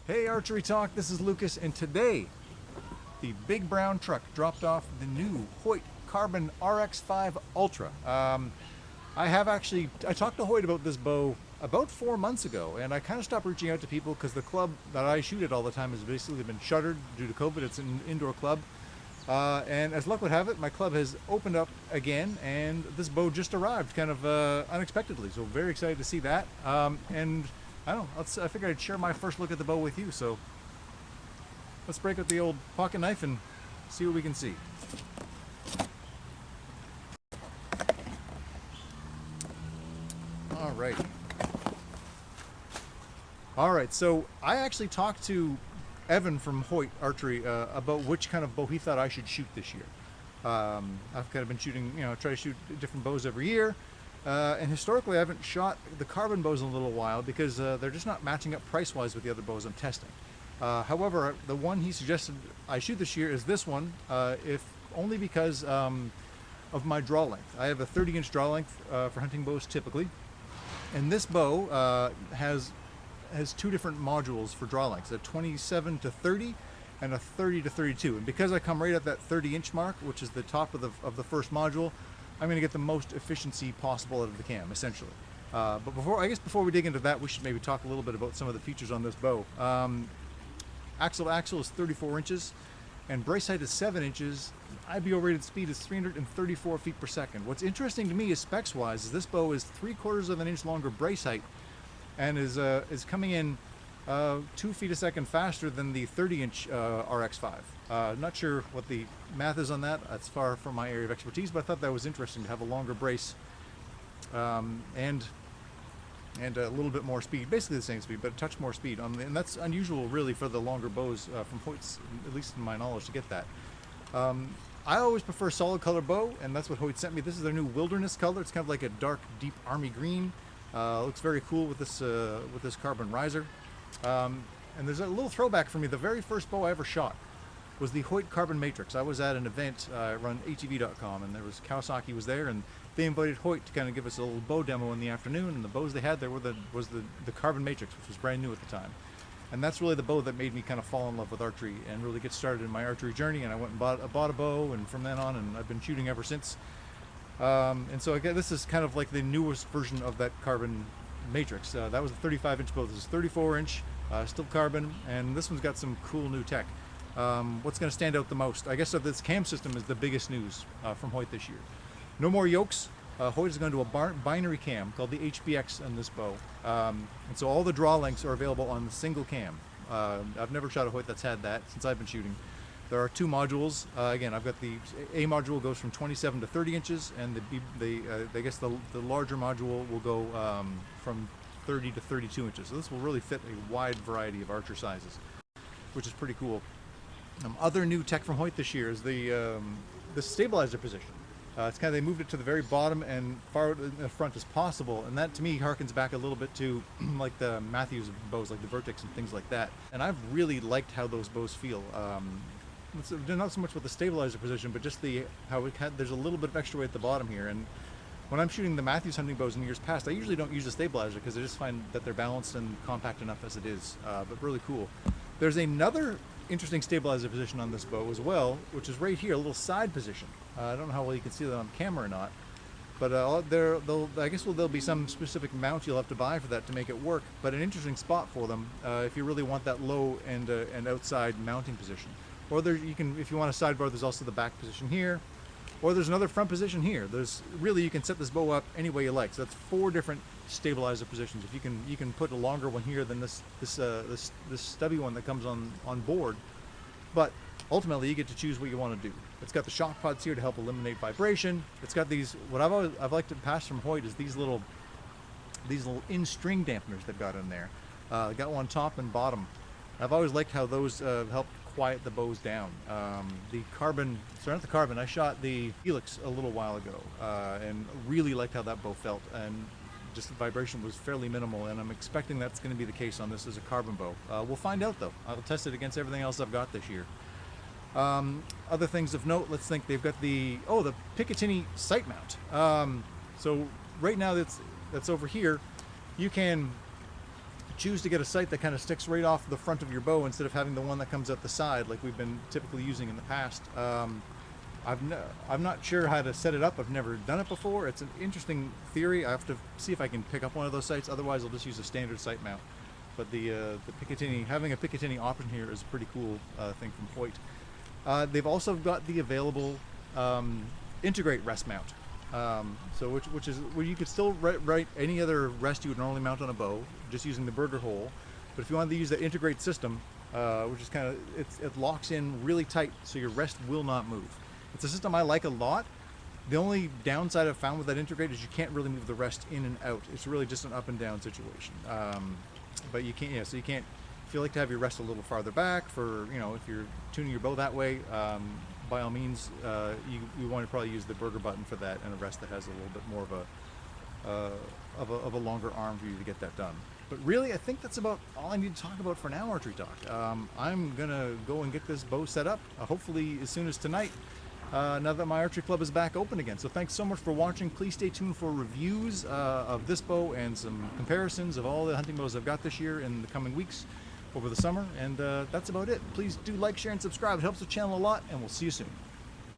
Hey Archery Talk, this is Lucas, and today the big brown truck dropped off the new Hoyt Carbon RX-5 Ultra. I talked to Hoyt about this bow about 4 months ago, and I kind of stopped reaching out to people because the club that I shoot at all the time has basically been shuttered due to COVID. It's an indoor club. And as luck would have it, my club has opened up again, and this bow just arrived kind of unexpectedly. So very excited to see that. And I don't know, I figured I'd share my first look at the bow with you. So let's break out the old pocket knife and see what we can see. All right. All right, so I actually talked to Evan from Hoyt Archery about which kind of bow he thought I should shoot this year. I've kind of been shooting, try to shoot different bows every year. And historically, I haven't shot the carbon bows in a little while because they're just not matching up price-wise with the other bows I'm testing. However, the one he suggested I shoot this year is this one, if only because of my draw length. I have a 30-inch draw length for hunting bows typically, and this bow has two different modules for draw lengths: a 27 to 30 and a 30 to 32. And because I come right at that 30-inch mark, which is the top of the first module, I'm going to get the most efficiency possible out of the cam, essentially. But before we dig into that, we should maybe talk a little bit about some of the features on this bow. Axle to axle is 34 inches, and brace height is 7 inches. IBO rated speed is 334 feet per second. What's interesting to me is specs-wise is this bow is 3/4 of an inch longer brace height, and is coming in 2 feet a second faster than the 30-inch RX-5. Not sure what the math is on that. That's far from my area of expertise, but I thought that was interesting to have a longer brace and a little bit more speed, basically the same speed, but a touch more speed. And that's unusual, really, for the longer bows from Hoyt's, at least in my knowledge, to get that. I always prefer solid color bow, and that's what Hoyt sent me. This is their new wilderness color. It's kind of like a dark, deep army green. Looks very cool with this carbon riser. And there's a little throwback for me. The very first bow I ever shot was the Hoyt Carbon Matrix. I was at an event, run ATV.com, and there was Kawasaki was there, and they invited Hoyt to kind of give us a little bow demo in the afternoon, and the bows they had there was the Carbon Matrix, which was brand new at the time. And that's really the bow that made me kind of fall in love with archery and really get started in my archery journey. And I went and bought a bow, and from then on, and I've been shooting ever since. And so again, this is kind of like the newest version of that Carbon Matrix. That was a 35-inch bow. This is 34-inch, still carbon, and this one's got some cool new tech. What's going to stand out the most? I guess this cam system is the biggest news from Hoyt this year. No more yokes. Hoyt is going to do a binary cam called the HBX on this bow. And so all the draw lengths are available on the single cam. I've never shot a Hoyt that's had that since I've been shooting. There are two modules. Again, I've got the A module goes from 27 to 30 inches, and I guess the larger module will go from 30 to 32 inches. So this will really fit a wide variety of archer sizes, which is pretty cool. Other new tech from Hoyt this year is the stabilizer position. It's kind of, they moved it to the very bottom and far in the front as possible, and that to me harkens back a little bit to like the Matthews bows, like the Vertex and things like that. And I've really liked how those bows feel. Not so much with the stabilizer position, but just there's a little bit of extra weight at the bottom here. And when I'm shooting the Matthews hunting bows in years past, I usually don't use the stabilizer because I just find that they're balanced and compact enough as it is, but really cool. There's another interesting stabilizer position on this bow as well, which is right here, a little side position. I don't know how well you can see that on camera or not, but I guess there'll be some specific mount you'll have to buy for that to make it work, but an interesting spot for them if you really want that low and outside mounting position. Or if you want a sidebar, there's also the back position here, or there's another front position here. You can set this bow up any way you like. So that's 4 different stabilizer positions. If you can put a longer one here than this stubby one that comes on board, but ultimately you get to choose what you want to do. It's got the shock pods here to help eliminate vibration. It's got these, what I've liked to pass from Hoyt is these little in-string dampeners they've got in there. Got one top and bottom. I've always liked how those help quiet the bows down. Not the carbon, I shot the Helix a little while ago and really liked how that bow felt, and just the vibration was fairly minimal, and I'm expecting that's going to be the case on this as a carbon bow. We'll find out though. I'll test it against everything else I've got this year. Other things of note, let's think, they've got the Picatinny sight mount. So right now that's over here, you can choose to get a sight that kind of sticks right off the front of your bow instead of having the one that comes out the side like we've been typically using in the past. I'm not sure how to set it up. I've never done it before. It's an interesting theory. I have to see if I can pick up one of those sights. Otherwise, I'll just use a standard sight mount. But the Picatinny, having a Picatinny option here is a pretty cool thing from Hoyt. They've also got the available integrate rest mount. So which is where you could still write any other rest you would normally mount on a bow, just using the burger hole. But if you wanted to use the integrate system, which is kind of, it locks in really tight, so your rest will not move. It's a system I like a lot. The only downside I've found with that integrate is you can't really move the rest in and out. It's really just an up and down situation. But you can't, yeah, so you can't, if you like to have your rest a little farther back for, you know, if you're tuning your bow that way, by all means, you want to probably use the burger button for that, and a rest that has a little bit more of a longer arm for you to get that done. But really, I think that's about all I need to talk about for now, archery talk. I'm gonna go and get this bow set up, hopefully as soon as tonight, now that my archery club is back open again. So thanks so much for watching. Please stay tuned for reviews of this bow and some comparisons of all the hunting bows I've got this year in the coming weeks over the summer. And that's about it. Please do like, share, and subscribe. It helps the channel a lot, and we'll see you soon.